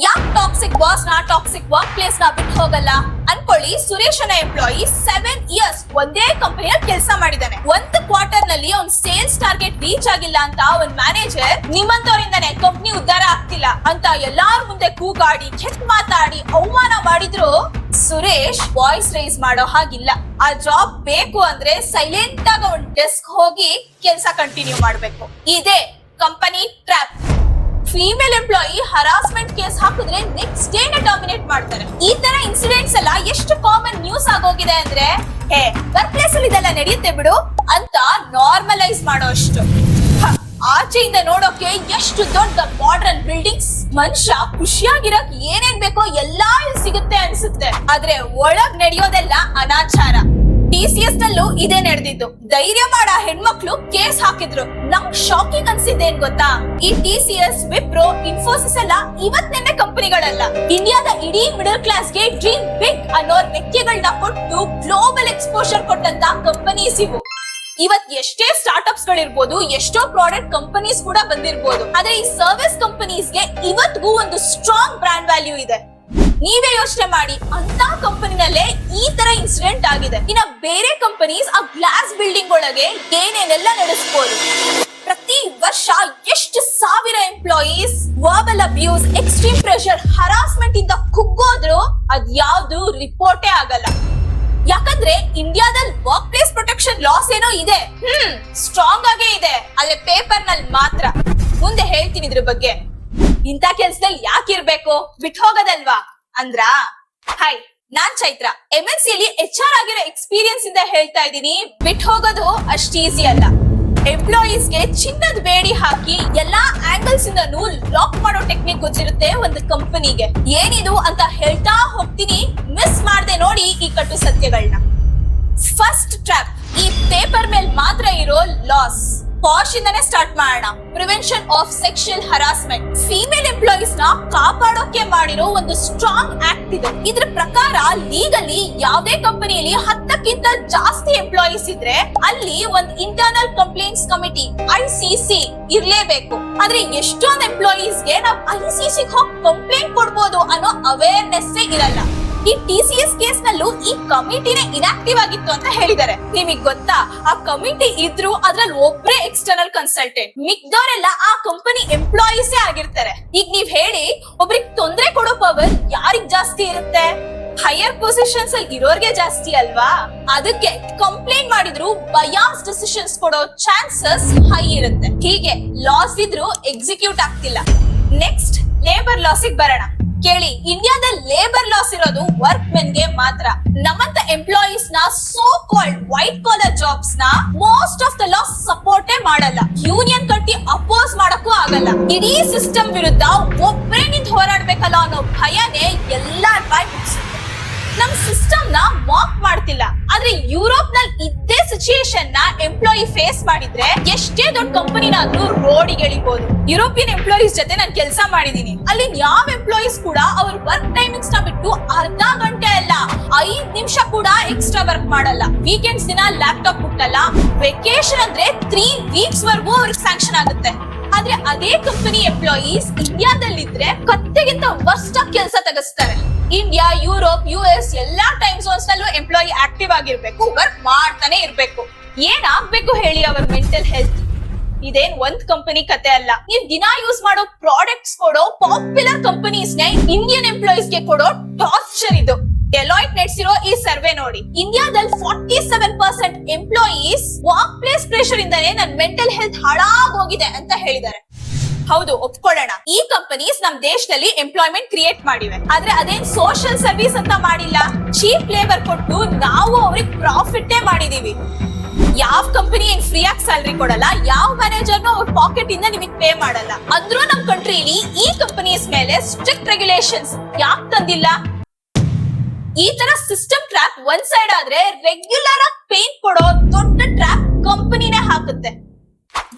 ಯಾಕೆ toxic boss ನ toxic work place ನ ಬಿಟ್ಟು ಹೋಗಲ್ಲ ಅನ್ಕೊಳ್ಳಿ. ಸುರೇಶನ ಎಂಪ್ಲಾಯಿ 7 years ಒಂದೇ ಕಂಪನಿಯಲ್ಲಿ ಕೆಲಸ ಮಾಡಿದಾನೆ. ಒಂದು ಕ್ವಾರ್ಟರ್ ನಲ್ಲಿ ಅವ್ನ್ ಸೇಲ್ಸ್ ಟಾರ್ಗೆಟ್ ರೀಚ್ ಆಗಿಲ್ಲ ಅಂತ ಒಂದ್ ಮ್ಯಾನೇಜರ್ ನಿಮ್ಮಂತವರಿಂದಾನೆ ಕಂಪ್ನಿ ಉದ್ಧಾರ ಆಗ್ತಿಲ್ಲ ಅಂತ ಎಲ್ಲಾರ ಮುಂದೆ ಕೂಗಾಡಿ ಕೆಟ್ಟ ಮಾತಾಡಿ ಅವಮಾನ ಮಾಡಿದ್ರು ಸುರೇಶ್ ವಾಯ್ಸ್ ರೈಸ್ ಮಾಡೋ ಹಾಗಿಲ್ಲ. ಆ ಜಾಬ್ ಬೇಕು ಅಂದ್ರೆ ಸೈಲೆಂಟ್ ಆಗಿ ಒಂದ್ ಡೆಸ್ಕ್ ಹೋಗಿ ಕೆಲಸ ಕಂಟಿನ್ಯೂ ಮಾಡ್ಬೇಕು. ಇದೇ company trap. Female employee harassment case ಹಾಕಿದ್ರೆ ನೆಕ್ಸ್ಟ್ ಡೇನೆ ಡಾಮಿನೇಟ್ ಮಾಡ್ತಾರೆ. ಈ ತರ ಇನ್ಸಿಡೆಂಟ್ಸ್ ಎಲ್ಲ ಎಷ್ಟು ಕಾಮನ್ ನ್ಯೂಸ್ ಆಗೋಗಿದೆ ಅಂದ್ರೆ ವರ್ಕ್ ಪ್ಲೇಸ್ ಅಲ್ಲಿ ಇದೆಲ್ಲ ನಡೆಯುತ್ತೆ ಬಿಡು ಅಂತ ನಾರ್ಮಲೈಸ್ ಮಾಡೋ ಅಷ್ಟು. ಆಚೆಯಿಂದ ನೋಡೋಕೆ ಎಷ್ಟು ದೊಡ್ಡ ಮಾಡರ್ನ್ ಬಿಲ್ಡಿಂಗ್ಸ್, ಮನುಷ್ಯ ಖುಷಿಯಾಗಿರಕ್ ಏನೇನ್ ಬೇಕೋ ಎಲ್ಲಾ ಇಲ್ಲಿ ಸಿಗುತ್ತೆ ಅನ್ಸುತ್ತೆ. ಆದ್ರೆ ಒಳಗ್ ನಡೆಯೋದೆಲ್ಲ ಅನಾಚಾರ. TCS ನಲ್ಲೂ ಇದೇ ನಡೆದಿದ್ದು. ಧೈರ್ಯ ಮಾಡ ಹೆಣ್ಮಕ್ಳು ಕೇಸ್ ಹಾಕಿದ್ರು. ನಂಗ್ ಶಾಕಿಂಗ್ ಅನ್ಸಿದ್ದೇನ್ ಗೊತ್ತಾ, ಈ TCS, ವಿಪ್ರೋ, ಇನ್ಫೋಸಿಸ್ ಎಲ್ಲ ಇವತ್ತೆನ್ನೆ ಕಂಪನಿಗಳಲ್ಲ. ಇಂಡಿಯಾದ ಇಡೀ ಮಿಡಲ್ ಕ್ಲಾಸ್ ಗೆ ಡ್ರೀಮ್ ಬಿಗ್ ಅನ್ನೋ ವ್ಯಕ್ತಿಗಳನ್ನ ಕೊಟ್ಟು ಗ್ಲೋಬಲ್ ಎಕ್ಸ್ಪೋಷರ್ ಕೊಟ್ಟಂತ ಕಂಪನೀಸ್ ಇವು. ಇವತ್ ಎಷ್ಟೇ ಸ್ಟಾರ್ಟ್ಅಪ್ಸ್ ಗಳಿರ್ಬೋದು, ಎಷ್ಟೋ ಪ್ರಾಡಕ್ಟ್ ಕಂಪನೀಸ್ ಕೂಡ ಬಂದಿರ್ಬೋದು, ಆದ್ರೆ ಈ ಸರ್ವಿಸ್ ಕಂಪನೀಸ್ ಗೆ ಇವತ್ಗೂ ಒಂದು ಸ್ಟ್ರಾಂಗ್ ಬ್ರಾಂಡ್ ವ್ಯಾಲ್ಯೂ ಇದೆ. ನೀವೇ ಯೋಚನೆ ಮಾಡಿ, ಅಂತ ಕಂಪನಿನಲ್ಲೇ ಈ ತರ ಇನ್ಸಿಡೆಂಟ್ ಆಗಿದೆ. ಇನ್ನ ಬೇರೆ ಕಂಪನೀಸ್ ಆ ಗ್ಲಾಸ್ ಬಿಲ್ಡಿಂಗ್ ಒಳಗೆ ಏನೇನೆಲ್ಲ ನಡೆಸಬಹುದು. ಪ್ರತಿ ವರ್ಷ ಎಷ್ಟು ಸಾವಿರ employees verbal abuse, extreme pressure, harassment ಇಂದ ಕುಗ್ಗೋದ್ರು ಅದ್ ಯಾವ್ದು ರಿಪೋರ್ಟೇ ಆಗಲ್ಲ. ಯಾಕಂದ್ರೆ ಇಂಡಿಯಾದಲ್ಲಿ ವರ್ಕ್ ಪ್ಲೇಸ್ ಪ್ರೊಟೆಕ್ಷನ್ ಲಾಸ್ ಏನೋ ಇದೆ, ಸ್ಟ್ರಾಂಗ್ ಆಗೇ ಇದೆ, ಆದ್ರೆ ಪೇಪರ್ ನಲ್ಲಿ ಮಾತ್ರ. ಮುಂದೆ ಹೇಳ್ತೀನಿ ಇದ್ರ ಬಗ್ಗೆ. ಇಂಥ ಕೆಲ್ಸದಲ್ಲಿ ಯಾಕಿರ್ಬೇಕು, ಬಿಟ್ಟು ಹೋಗೋದಲ್ವಾ ಅಂದ್ರ? ಹಾಯ್, ನಾನ್ ಚೈತ್ರ. MNC ಅಲ್ಲಿ HR ಆಗಿರೋ ಎಕ್ಸ್ಪೀರಿಯನ್ಸ್ ಇಂದ ಹೇಳ್ತಾ ಇದ್ದೀನಿ, ಬಿಟ್ಟು ಹೋಗೋದು ಅಷ್ಟ್ ಈಸಿ ಅಲ್ಲ. ಎಂಪ್ಲಾಯೀಸ್ ಗೆ ಚಿನ್ನದ ಬೇಡಿ ಹಾಕಿ ಎಲ್ಲಾ ಆಂಗಲ್ಸ್ ಇಂದನೂ ಲಾಕ್ ಮಾಡೋ ಟೆಕ್ನಿಕ್ ಗೊತ್ತಿರುತ್ತೆ ಒಂದು ಕಂಪನಿಗೆ. ಏನಿದು ಅಂತ ಹೇಳ್ತಾ ಹೋಗ್ತೀನಿ, ಮಿಸ್ ಮಾಡದೆ ನೋಡಿ ಈ ಕಟ್ಟು ಸತ್ಯಗಳನ್ನ. ಫಸ್ಟ್ ಟ್ರ್ಯಾಪ್, ಈ ಪೇಪರ್ ಮೇಲೆ ಮಾತ್ರ ಇರೋ ಲಾಸ್. ಪಾಶ್ ಇಂದಾನೆ ಸ್ಟಾರ್ಟ್ ಮಾಡೋಣ. Prevention of sexual harassment. Female employees ನ ಕಾಪಾಡೋಕೆ ಮಾಡಿರೋ ಒಂದು ಸ್ಟ್ರಾಂಗ್ ಆಕ್ಟ್ ಇದೆ. ಇದ್ರ ಪ್ರಕಾರ ಲೀಗಲಿ ಯಾವುದೇ ಕಂಪನಿಯಲ್ಲಿ 10ಕ್ಕಿಂತ ಜಾಸ್ತಿ ಎಂಪ್ಲಾಯೀಸ್ ಇದ್ರೆ ಅಲ್ಲಿ ಒಂದು ಇಂಟರ್ನಲ್ ಕಂಪ್ಲೇಂಟ್ಸ್ ಕಮಿಟಿ ICC ಇರ್ಲೇಬೇಕು. ಆದ್ರೆ ಎಷ್ಟೊಂದು ಎಂಪ್ಲಾಯೀಸ್ ಗೆ ನಾವು ICC ಹೋಗಿ ಕಂಪ್ಲೇಂಟ್ ಕೊಡ್ಬೋದು ಅನ್ನೋ ಅವೇರ್ನೆಸ್ ಇರಲ್ಲ. ಈ TCS ಕೇಸ್ ನಲ್ಲೂ ಈ ಕಮಿಟಿನೇ ಇನ್ಆಕ್ಟಿವ್ ಆಗಿತ್ತು ಅಂತ ಹೇಳಿದ್ದಾರೆ. ನಿಮಗ್ ಗೊತ್ತಾ, ಆ ಕಮಿಟಿ ಇದ್ರು ಅದ್ರಲ್ಲಿ ಒಬ್ರೇ ಎಕ್ಸ್ಟರ್ನಲ್ ಕನ್ಸಲ್ಟೆಂಟ್, ಮಿಕ್ದವರೆಲ್ಲ ಆ ಕಂಪನಿ ಎಂಪ್ಲಾಯೀಸೇ ಆಗಿರ್ತಾರೆ. ಈಗ ನೀವ್ ಹೇಳಿ, ಒಬ್ರಿಗೆ ತೊಂದರೆ ಕೊಡೋ ಪವರ್ ಯಾರಿಗ್ ಜಾಸ್ತಿ ಇರುತ್ತೆ? ಹೈಯರ್ ಪೊಸಿಷನ್ಸ್ ಅಲ್ಲಿ ಇರೋರ್ಗೆ ಜಾಸ್ತಿ ಅಲ್ವಾ? ಅದಕ್ಕೆ ಕಂಪ್ಲೇಂಟ್ ಮಾಡಿದ್ರು ಬಯಾಸ್ ಡಿಸಿಷನ್ಸ್ ಕೊಡೋ ಚಾನ್ಸಸ್ ಹೈ ಇರುತ್ತೆ. ಹೀಗೆ ಲಾಸ್ ಇದ್ರು ಎಕ್ಸಿಕ್ಯೂಟ್ ಆಗ್ತಿಲ್ಲ. ನೆಕ್ಸ್ಟ್ ಲೇಬರ್ ಲಾಸಿಗೆ ಬರೋಣ. ಕೇಳಿ, ಇಂಡಿಯಾದಲ್ಲಿ ಲೇಬರ್ ಲಾಸ್ ಇರೋದು ವರ್ಕ್ ಮೆನ್ ಗೆ ಮಾತ್ರ. ನಮ್ಮಂತ ಎಂಪ್ಲಾಯೀಸ್ ನ so called white collar jobs ನ ಮೋಸ್ಟ್ ಆಫ್ ದ ಲಾಸ್ ಸಪೋರ್ಟೇ ಮಾಡಲ್ಲ. ಯೂನಿಯನ್ ಕಟ್ಟಿ ಅಪೋಸ್ ಮಾಡಕ್ಕೂ ಆಗಲ್ಲ. ಇಡೀ ಸಿಸ್ಟಮ್ ವಿರುದ್ಧ ಒಬ್ಬರೇ ನಿಂತು ಹೋರಾಡ್ಬೇಕಲ್ಲ ಅನ್ನೋ ಭಯನೇ ಎಲ್ಲಾರ ಬಾಯ್ ಮುಗಿಸುತ್ತೆ. ನಮ್ ಸಿಸ್ಟಮ್ ನ ಮಾಕ್ ಮಾಡ್ತಿಲ್ಲ, ಆದ್ರೆ ಯುರೋಪ್ ನಲ್ಲಿ ಇದ್ದೇ ಸಿಚುಯೇಷನ್ ನ ಎಂಪ್ಲಾಯಿ ಫೇಸ್ ಮಾಡಿದ್ರೆ ಎಷ್ಟೇ ದೊಡ್ಡ ಕಂಪನಿನಾದ್ರೂ ರೋಡಿಗೆ ಇಳಿಬಹುದು. ಯುರೋಪಿಯನ್ ಎಂಪ್ಲಾಯೀಸ್ ಜೊತೆ ನಾನು ಕೆಲಸ ಮಾಡಿದೀನಿ. ಅಲ್ಲಿ ಯಾವ ಎಂಪ್ಲಾಯೀಸ್ ಕೂಡ ಅವ್ರ ವರ್ಕ್ ಟೈಮಿಂಗ್ಸ್ ನ ಬಿಟ್ಟು ಅರ್ಧ ಗಂಟೆ ಅಲ್ಲ 5 ನಿಮಿಷ ಕೂಡ ಎಕ್ಸ್ಟ್ರಾ ವರ್ಕ್ ಮಾಡಲ್ಲ. ವೀಕೆಂಡ್ಸ್ ದಿನ ಲ್ಯಾಪ್ಟಾಪ್ ಮುಟ್ಟಲ್ಲ. ವೆಕೇಶನ್ ಅಂದ್ರೆ 3 weeks ವರ್ಗೂ ಅವ್ರಿಗೆ ಸ್ಯಾಂಕ್ಷನ್ ಆಗುತ್ತೆ. ಆದ್ರೆ ಅದೇ ಕಂಪನಿ ಎಂಪ್ಲಾಯೀಸ್ ಇಂಡಿಯಾದಲ್ಲಿದ್ರೆ ಕತ್ತೆಗಿಂತ ವರ್ಸ್ಟ್ ಆಗಿ ಕೆಲಸ ತೆಗೆಸ್ತಾರೆ. ಇಂಡಿಯಾ, ಯುರೋಪ್, US ಎಲ್ಲಾ ಟೈಮ್ ಝೋನ್ಸ್ ನಲ್ಲೂ ಎಂಪ್ಲಾಯಿ ಆಕ್ಟಿವ್ ಆಗಿರ್ಬೇಕು, ವರ್ಕ್ ಮಾಡ್ತಾನೆ ಇರ್ಬೇಕು. ಏನ್ ಆಗ್ಬೇಕು ಹೇಳಿ ಅವ್ರ ಮೆಂಟಲ್ ಹೆಲ್ತ್? ಇದೇನ್ ಒಂದ್ ಕಂಪನಿ ಕತೆ ಅಲ್ಲ. ನೀವ್ ದಿನ ಯೂಸ್ ಮಾಡೋ ಪ್ರಾಡಕ್ಟ್ಸ್ ಕೊಡೋ ಪಾಪ್ಯುಲರ್ ಕಂಪನೀಸ್ ನ ಇಂಡಿಯನ್ ಎಂಪ್ಲಾಯೀಸ್ ಗೆ ಕೊಡೋ ಟಾರ್ಚರ್ ಇದು. ಡೆಲಾಯ್ಟ್ ನಡೆಸಿರೋ ಈ ಸರ್ವೆ ನೋಡಿ, ಇಂಡಿಯಾದಲ್ಲಿ 47% ಎಂಪ್ಲಾಯೀಸ್ ವರ್ಕ್ ಪ್ಲೇಸ್ ಪ್ರೆಷರ್ ಇಂದಾನೆ ನನ್ ಮೆಂಟಲ್ ಹೆಲ್ತ್ ಹಾಳಾಗೋಗಿದೆ ಅಂತ ಹೇಳಿದ್ದಾರೆ. ಹೌದು, ಒಪ್ಕೊಳ್ಳೋಣ, ಈ ಕಂಪನೀಸ್ ನಮ್ ದೇಶದಲ್ಲಿ ಎಂಪ್ಲಾಯ್ಮೆಂಟ್ ಕ್ರಿಯೇಟ್ ಮಾಡಿವೆ. ಆದ್ರೆ ಅದೇನ್ ಸೋಷಿಯಲ್ ಸರ್ವಿಸ್ ಅಂತ ಮಾಡಿಲ್ಲ. ಚೀಪ್ ಲೇಬರ್ ಕೊಟ್ಟು ನಾವು ಅವ್ರಿಗೆ ಪ್ರಾಫಿಟ್ ಮಾಡಿದೀವಿ. ಯಾವ ಕಂಪನಿ ಏನ್ ಫ್ರೀ ಆಗಿ ಸ್ಯಾಲರಿ ಕೊಡಲ್ಲ, ಯಾವ ಮ್ಯಾನೇಜರ್ನು ಅವ್ರ ಪಾಕೆಟ್ ಇಂದ ನಿಮಗೆ ಪೇ ಮಾಡಲ್ಲ. ಅಂದ್ರೂ ನಮ್ ಕಂಟ್ರಿಲಿ ಈ ಕಂಪನೀಸ್ ಮೇಲೆ ಸ್ಟ್ರಿಕ್ಟ್ ರೆಗ್ಯುಲೇಷನ್ಸ್ ಯಾಕೆ ತಂದಿಲ್ಲ? ಈ ತರ ಸಿಸ್ಟಮ್ ಟ್ರ್ಯಾಪ್ ಒಂದ್ ಸೈಡ್ ಆದ್ರೆ, ರೆಗ್ಯುಲರ್ ಆಗಿ ಪೇನ್ ಕೊಡೋ ದೊಡ್ಡ ಟ್ರ್ಯಾಪ್ ಕಂಪನಿನೇ ಹಾಕುತ್ತೆ.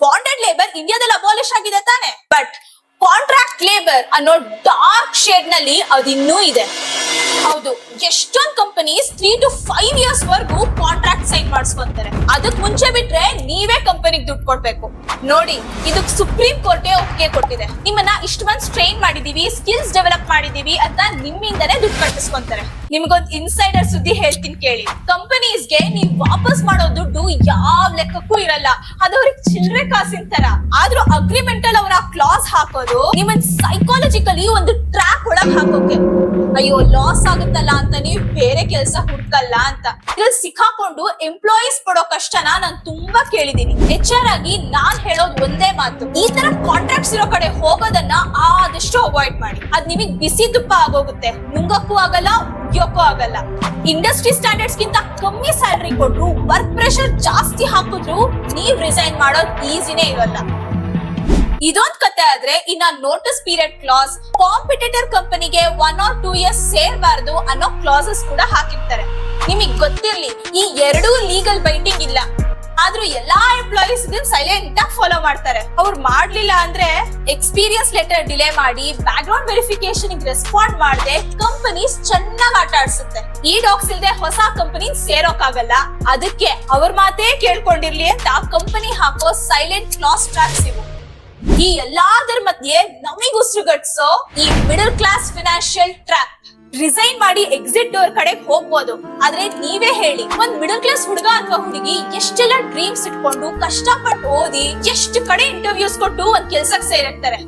ಬಾಂಡೆಡ್ ಲೇಬರ್ ಇಂಡಿಯಾದಲ್ಲಿ ಅಬಾಲಿಷ್ ಆಗಿದೆ ತಾನೆ, ಬಟ್ ಕಾಂಟ್ರಾಕ್ಟ್ ಲೇಬರ್ ಅನ್ನೋ ಡಾರ್ಕ್ ಶೇಡ್ ನಲ್ಲಿ ಅದಿನ್ನೂ ಇದೆ. ಹೌದು, ಎಷ್ಟೊಂದ್ ಕಂಪನೀಸ್ 3 to 5 years ವರ್ಗೂ ಕಾಂಟ್ರಾಕ್ಟ್ ಸೈನ್ ಮಾಡಿಸ್ಕೊಂತಾರೆ. ಅದಕ್ ಮುಂಚೆ ಬಿಟ್ರೆ ನೀವೇ ಕಂಪನಿಗೆ ದುಡ್ಡು ಕೊಡ್ಬೇಕು. ನೋಡಿ, ಇದಕ್ ಸುಪ್ರೀಂ ಕೋರ್ಟೇ ಒಪ್ಪಿಗೆ ಕೊಟ್ಟಿದೆ. ನಿಮ್ಮನ್ನ ಇಷ್ಟು ಮಂತ್ ಟ್ರೈನ್ ಮಾಡಿದೀವಿ, ಸ್ಕಿಲ್ಸ್ ಡೆವಲಪ್ ಮಾಡಿದೀವಿ ಅಂತ ನಿಮ್ಮಿಂದನೇ ದುಡ್ಡು ಕಟ್ಟಿಸ್ಕೊಂತಾರೆ. ನಿಮ್ಗೊಂದ್ ಇನ್ಸೈಡರ್ ಸುದ್ದಿ ಹೇಳ್ತೀನಿ ಕೇಳಿ. ಕಂಪನೀಸ್ಗೆ ನೀವ್ ವಾಪಸ್ ಮಾಡೋ ದುಡ್ಡು ಯಾವ ಲೆಕ್ಕಕ್ಕೂ ಇರಲ್ಲ. ಅದು ಅವ್ರಿಗೆ ಚಿಲ್ಲರೆ ಕಾಸಿನ ತರ. ಆದ್ರೂ ಅಗ್ರಿಮೆಂಟ್ ಅಲ್ಲಿ ಅವರ ಕ್ಲಾಸ್ ಹಾಕೋದು ನಿಮ್ಮನ್ ಸೈಕಾಲಜಿಕಲಿ ಒಂದು ಟ್ರ್ಯಾಪ್ ಒಳಗ್ ಹಾಕೋಕೆ. ಅಯ್ಯೋ, ಲಾಸ್ ಆಗುತ್ತಲ್ಲ ಅಂತ ನೀವು ಬೇರೆ ಕೆಲಸ ಹುಡ್ಕಲ್ಲ ಅಂತ. ಇದ್ರಲ್ಲಿ ಸಿಕ್ಕಾಕೊಂಡು ಎಂಪ್ಲಾಯೀಸ್ ಪಡೋ ಕಷ್ಟನ ನಾನ್ ತುಂಬಾ ಕೇಳಿದೀನಿ. HR ಆಗಿ ನಾನ್ ಹೇಳೋದು ಒಂದೇ ಮಾತು, ಈ ತರ ಕಾಂಟ್ರಾಕ್ಟ್ಸ್ ಇರೋ ಕಡೆ ಹೋಗೋದನ್ನ ಆದಷ್ಟು ಅವಾಯ್ಡ್ ಮಾಡಿ. ಅದ್ ನಿಮಗ್ ಬಿಸಿ ತುಪ್ಪ ಆಗೋಗುತ್ತೆ, ನುಂಗಕ್ಕೂ ಆಗಲ್ಲ, ಉಗಿಯೋಕ್ಕೂ ಆಗಲ್ಲ. ಇಂಡಸ್ಟ್ರಿ ಸ್ಟ್ಯಾಂಡರ್ಡ್ಸ್ ಗಿಂತ ಕಮ್ಮಿ ಸ್ಯಾಲರಿ ಕೊಟ್ರು, ವರ್ಕ್ ಪ್ರೆಷರ್ ಜಾಸ್ತಿ ಹಾಕಿದ್ರು ನೀವ್ ರಿಸೈನ್ ಮಾಡೋದು ಈಸಿನೇ ಇರಲ್ಲ. ಇದೊಂದ್ ಕತೆ ಆದ್ರೆ ಇನ್ನ ನೋಟಿಸ್ ಪೀರಿಯಡ್ ಕ್ಲಾಸ್, ಕಾಂಪಿಟೇಟರ್ ಕಂಪನಿಗೆ 1 or 2 years ಸೇರ್ಬಾರ್ದು ಅನ್ನೋ ಕ್ಲಾಸಸ್ ಕೂಡ ಹಾಕಿರ್ತಾರೆ. ನಿಮಗ್ ಗೊತ್ತಿರ್ಲಿ, ಈ ಎರಡೂ ಲೀಗಲ್ ಬೈಂಡಿಂಗ್ ಇಲ್ಲ. ಆದ್ರೂ ಎಲ್ಲಾ ಎಂಪ್ಲಾಯೀಸ್ ಇದನ್ನ ಸೈಲೆಂಟ್ ಆಗಿ ಫಾಲೋ ಮಾಡ್ತಾರೆ. ಅವ್ರು ಮಾಡ್ಲಿಲ್ಲ ಅಂದ್ರೆ ಎಕ್ಸ್ಪೀರಿಯನ್ಸ್ ಲೆಟರ್ ಡಿಲೇ ಮಾಡಿ, ಬ್ಯಾಕ್ ಗ್ರೌಂಡ್ ವೆರಿಫಿಕೇಶನ್ ರೆಸ್ಪಾಂಡ್ ಮಾಡದೆ ಕಂಪನೀಸ್ ಚೆನ್ನಾಗಿ ಆಟ ಆಡ್ಸುತ್ತೆ. ಈ ಡಾಕ್ಸ್ ಇಲ್ದೆ ಹೊಸ ಕಂಪನಿ ಸೇರೋಕಾಗಲ್ಲ. ಅದಕ್ಕೆ ಅವ್ರ ಮಾತೇ ಕೇಳ್ಕೊಂಡಿರ್ಲಿ ಅಂತ ಕಂಪನಿ ಹಾಕೋ ಸೈಲೆಂಟ್ ಕ್ಲಾಸ್ ಟ್ರ್ಯಾಪ್ಸ್ ಇವು. ಈ ಎಲ್ಲಾದ್ರ ಮಧ್ಯೆ ನಮಿಗ್ ಉಸಿರುಗಟ್ಸೋ ಈ middle class financial trap. Resign ಮಾಡಿ ಎಕ್ಸಿಟ್ ಡೋರ್ ಕಡೆ ಹೋಗ್ಬೋದು, ಆದ್ರೆ ನೀವೇ ಹೇಳಿ, ಒಂದ್ ಮಿಡಲ್ ಕ್ಲಾಸ್ ಹುಡುಗ ಅಥವಾ ಹುಡುಗಿ ಎಷ್ಟೆಲ್ಲ ಡ್ರೀಮ್ಸ್ ಇಟ್ಕೊಂಡು ಕಷ್ಟಪಟ್ಟು ಓದಿ ಎಷ್ಟು ಕಡೆ ಇಂಟರ್ವ್ಯೂಸ್ ಕೊಟ್ಟು ಒಂದ್ ಕೆಲ್ಸಕ್ಕೆ ಸೇರಿರ್ತಾರೆ.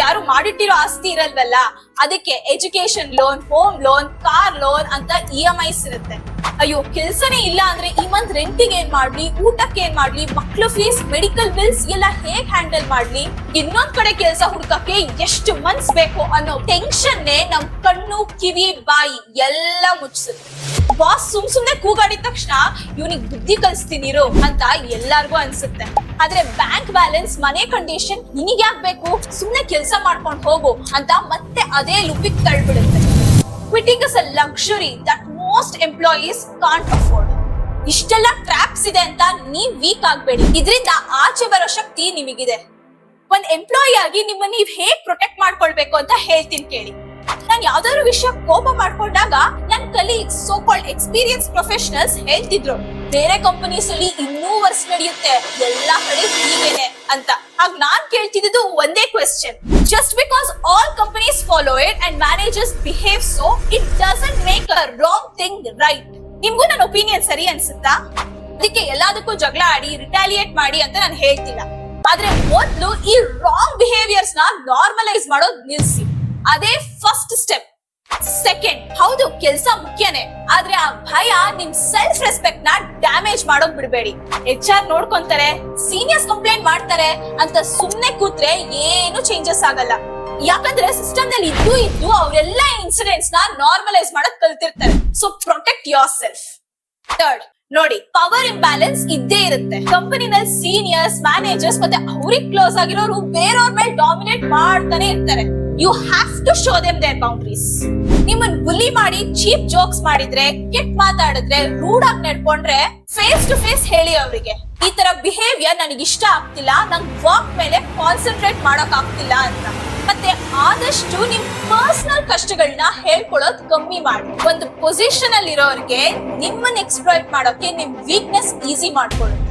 ಯಾರು ಮಾಡಿಟ್ಟಿರೋ ಆಸ್ತಿ ಇರಲ್ವಲ್ಲ, ಅದಕ್ಕೆ education loan, home loan, car loan ಅಂತ EMIs ಇರುತ್ತೆ. ಅಯ್ಯೋ, ಕೆಲ್ಸನೇ ಇಲ್ಲ ಅಂದ್ರೆ ಈ ಮಂತ್ ರೆಂಟಿಗೆ ಏನ್ ಮಾಡ್ಲಿ, ಊಟಕ್ಕೆ ಏನ್ ಮಾಡ್ಲಿ, ಮಕ್ಳು ಫೀಸ್, ಮೆಡಿಕಲ್ ಬಿಲ್ಸ್ ಎಲ್ಲ ಹೇಗ್ ಹ್ಯಾಂಡಲ್ ಮಾಡ್ಲಿ, ಇನ್ನೊಂದ್ ಕಡೆ ಕೆಲ್ಸ ಹುಡ್ಕಕ್ಕೆ ಎಷ್ಟು ಮಂತ್ಸ್ ಬೇಕು ಅನ್ನೋ ಟೆನ್ಷನ್ನೇ ನಮ್ ಕಣ್ಣು, ಕಿವಿ, ಬಾಯಿ ಎಲ್ಲ ಮುಚ್ಚಿಸುತ್ತೆ. ಬಾಸ್ ಸುಮ್ನೆ ಕೂಗಾಡಿದ ತಕ್ಷಣ ಇವನಿಗೆ ಬುದ್ಧಿ ಕಲಿಸ್ತೀನಿರು ಅಂತ ಎಲ್ಲಾರ್ಗು ಅನ್ಸುತ್ತೆ. ಆದ್ರೆ ಬ್ಯಾಂಕ್ ಬ್ಯಾಲೆನ್ಸ್, ಮನೆ ಕಂಡೀಷನ್ ನಿನಗೆ ಯಾಕ್ಬೇಕು, ಸುಮ್ನೆ ಕೆಲ್ಸ ಮಾಡ್ಕೊಂಡು ಹೋಗು ಅಂತ ಮತ್ತೆ ಅದೇ ಲೂಪಿಗೆ ತಳ್ಬಿಡುತ್ತೆ. Quitting is a luxury that most employees can't afford. ಇಷ್ಟೆಲ್ಲ ಟ್ರ್ಯಾಪ್ಸ್ ಇದೆ ಅಂತ ನೀವ್ ವೀಕ್ ಆಗ್ಬೇಡಿ. ಇದರಿಂದ ಆಚೆ ಬರೋ ಶಕ್ತಿ ನಿಮಗಿದೆ. ಒಂದ್ ಎಂಪ್ಲಾಯಿ ಆಗಿ ನಿಮ್ಮನ್ನ ನೀವ್ ಹೇಗ್ ಪ್ರೊಟೆಕ್ಟ್ ಮಾಡ್ಕೊಳ್ಬೇಕು ಅಂತ ಹೇಳ್ತೀನಿ ಕೇಳಿ. ನಾನ್ ಯಾವ್ದಾದ್ರು ವಿಷಯ ಕೋಪ ಮಾಡ್ಕೊಂಡಾಗ ನನ್ colleagues, so called experience professionals ಹೇಳ್ತಿದ್ರು, ಬೇರೆ ಕಂಪನೀಸ್ ಅಲ್ಲಿ ಇನ್ನೂ ವರ್ಷ ನಡೆಯುತ್ತೆ, ಎಲ್ಲಾ ಕಡೆ ಹೀಗೇನೆ ಅಂತ. ಆಗ ನಾನ್ ಕೇಳ್ತಿದ್ದು ಒಂದೇ question, just because all companies follow it and managers behave so, it doesn't make a wrong thing right. ನಿಮ್ಗೂ ನನ್ನ ಒಪಿನಿಯನ್ ಸರಿ ಅನ್ಸುತ್ತಾ? ಅದಕ್ಕೆ ಎಲ್ಲದಕ್ಕೂ ಜಗಳ ಆಡಿ, ರಿಟಾಲಿಯೇಟ್ ಮಾಡಿ ಅಂತ ನಾನು ಹೇಳ್ತಿಲ್ಲ. ಆದ್ರೆ ಮೊದ್ಲು ಈ ರಾಂಗ್ ಬಿಹೇವಿಯರ್ಸ್ ನ ನಾರ್ಮಲೈಸ್ ಮಾಡೋದ್ ನಿಲ್ಸಿ. ಅದೇ ಫಸ್ಟ್ ಸ್ಟೆಪ್. ಸೆಕೆಂಡ್, ಹೌದು ಕೆಲ್ಸ ಮುಖ್ಯನೇ, ಆದ್ರೆ ಆ ಭಯ ನಿಮ್ ಸೆಲ್ಫ್ ರೆಸ್ಪೆಕ್ಟ್ ನ ಡ್ಯಾಮೇಜ್ ಮಾಡೋಕ್ ಬಿಡ್ಬೇಡಿ. HR ನೋಡ್ಕೊಂತಾರೆ, ಸೀನಿಯರ್ಸ್ ಕಂಪ್ಲೇಂಟ್ ಮಾಡ್ತಾರೆ ಅಂತ ಸುಮ್ನೆ ಕೂತ್ರೆ ಏನು ಚೇಂಜಸ್ ಆಗಲ್ಲ. ಯಾಕಂದ್ರೆ ಸಿಸ್ಟಮ್ ನಲ್ಲಿ ಇದ್ದು ಅವರೆಲ್ಲ ಇನ್ಸಿಡೆಂಟ್ಸ್ ನ ನಾರ್ಮಲೈಸ್ ಮಾಡಕ್ ಕಲ್ತಿರ್ತಾರೆ. So protect yourself. Third, ನೋಡಿ, ಪವರ್ ಇಂಬ್ಯಾಲೆನ್ಸ್ ಇದ್ದೇ ಇರುತ್ತೆ. ಕಂಪನಿನಲ್ಲಿ ಸೀನಿಯರ್ಸ್, ಮ್ಯಾನೇಜರ್ಸ್ ಮತ್ತೆ ಅವ್ರಿಗೆ ಕ್ಲೋಸ್ ಆಗಿರೋರು ಬೇರೆಯವ್ರ ಮೇಲೆ ಡಾಮಿನೇಟ್ ಮಾಡ್ತಾನೆ ಇರ್ತಾರೆ. You have to show them their boundaries. ನಿಮ್ಮನ್ ಬುಲಿ ಮಾಡಿ, ಚೀಪ್ ಜೋಕ್ಸ್ ಮಾಡಿದ್ರೆ, ಕೆಟ್ಟ ಮಾತಾಡಿದ್ರೆ, ರೂಡ್ ಆಗಿ ನಡ್ಕೊಂಡ್ರೆ ಫೇಸ್ ಟು ಫೇಸ್ ಹೇಳಿ ಅವರಿಗೆ, ಈ ತರ ಬಿಹೇವಿಯರ್ ನನಗೆ ಇಷ್ಟ ಆಗ್ತಿಲ್ಲ, ನಂಗೆ ವರ್ಕ್ ಮೇಲೆ ಕಾನ್ಸಂಟ್ರೇಟ್ ಮಾಡಕ್ ಆಗ್ತಿಲ್ಲ ಅಂತ. ಮತ್ತೆ ಆದಷ್ಟು ನಿಮ್ ಪರ್ಸನಲ್ ಕಷ್ಟಗಳನ್ನ ಹೇಳ್ಕೊಳ್ಳೋದ್ ಕಮ್ಮಿ ಮಾಡಿ. ಒಂದು ಪೊಸಿಷನ್ ಅಲ್ಲಿ ಇರೋರ್ಗೆ ನಿಮ್ಮನ್ನ ಎಕ್ಸ್ಪ್ಲಾಯ್ಟ್ ಮಾಡೋಕೆ ನಿಮ್ ವೀಕ್ನೆಸ್ ಈಸಿ ಮಾಡ್ಕೊಳ್ಳುತ್ತೆ.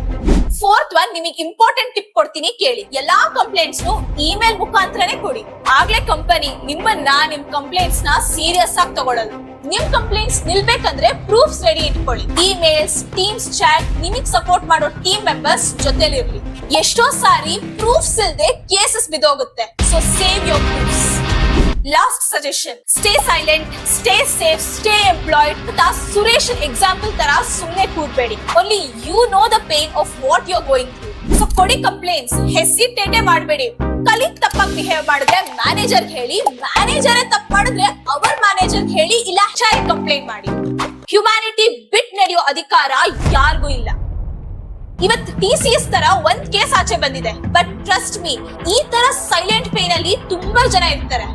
ಫೋರ್ತ್ ಒನ್, ನಿಮಗೆ ಇಂಪಾರ್ಟೆಂಟ್ ಟಿಪ್ ಕೊಡ್ತೀನಿ ಕೇಳಿ. ಎಲ್ಲಾ ಕಂಪ್ಲೇಂಟ್ಸ್ ಇಮೇಲ್ ಮುಖಾಂತರನೇ ಕೊಡಿ. ಆಗ್ಲೇ ಕಂಪನಿ ನಿಮ್ಮನ್ನ, ನಿಮ್ ಕಂಪ್ಲೇಂಟ್ಸ್ ನ ಸೀರಿಯಸ್ ಆಗಿ ತಗೊಳ್ಳೋದು. ನಿಮ್ ಕಂಪ್ಲೇಂಟ್ಸ್ ನಿಲ್ಬೇಕಂದ್ರೆ ಪ್ರೂಫ್ಸ್ ರೆಡಿ ಇಟ್ಕೊಳ್ಳಿ. ಇಮೇಲ್ಸ್, ಟೀಮ್ಸ್ ಚಾಟ್, ನಿಮಗ್ ಸಪೋರ್ಟ್ ಮಾಡೋ ಟೀಮ್ ಮೆಂಬರ್ಸ್ ಜೊತೆಲಿರ್ಲಿ. ಎಷ್ಟೋ ಸಾರಿ ಪ್ರೂಫ್ಸ್ ಇಲ್ದೆ ಕೇಸಸ್ ಬಿದ್ದೋಗುತ್ತೆ. So save your proofs. Last suggestion, stay silent, stay safe, stay employed. Suresh example ತರ ಸುಮ್ನೆ ಕೂರ್ಬೇಡಿ. Only you know the pain of what you are going through. So ಕೊಡಿ ಕಂಪ್ಲೇಂಟ್ಸ್, ಹೆಸಿಟೇಟೇ ಮಾಡಬೇಡಿ. ಕಲೀಗ್ ತಪ್ಪಾಗಿ ಬಿಹೇವ್ ಮಾಡಿದ್ರೆ manager ಹೇಳಿ, ಮ್ಯಾನೇಜರೇ ತಪ್ಪು ಮಾಡಿದ್ರೆ ಅವರ್ ಮ್ಯಾನೇಜರ್ ಹೇಳಿ, ಇಲ್ಲ HR ಕಂಪ್ಲೇಂಟ್ ಮಾಡಿ. ಹ್ಯುಮ್ಯಾನಿಟಿ ಬಿಟ್ ನಡೆಯೋ ಅಧಿಕಾರ ಯಾರಿಗೂ ಇಲ್ಲ. ಇವತ್ತು TCS ತರ ಒಂದ್ ಕೇಸ್ ಆಚೆ ಬಂದಿದೆ, ಬಟ್ ಟ್ರಸ್ಟ್ ಮೀ, ಈ ತರ ಸೈಲೆಂಟ್ ಪೇನ್ ಅಲ್ಲಿ ತುಂಬಾ ಜನ ಇರ್ತಾರೆ.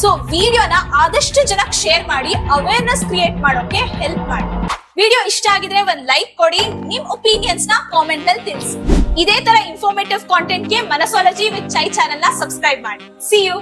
ಸೊ ವಿಡಿಯೋನ ಆದಷ್ಟು ಜನಕ್ಕೆ ಶೇರ್ ಮಾಡಿ, ಅವೇರ್ನೆಸ್ ಕ್ರಿಯೇಟ್ ಮಾಡೋಕೆ ಹೆಲ್ಪ್ ಮಾಡಿ. ವಿಡಿಯೋ ಇಷ್ಟ ಆಗಿದ್ರೆ ಒಂದ್ ಲೈಕ್ ಕೊಡಿ, ನಿಮ್ ಒಪಿನಿಯನ್ಸ್ ನ ಕಾಮೆಂಟ್ ಅಲ್ಲಿ ತಿಳಿಸಿ. ಇದೇ ತರ ಇನ್ಫಾರ್ಮೇಟಿವ್ ಕಾಂಟೆಂಟ್ ಗೆ ಮನಸಾಲಜಿ ವಿತ್ ಚೈ ಚಾನೆಲ್ ನ ಸಬ್ಸ್ಕ್ರೈಬ್ ಮಾಡಿ. See you.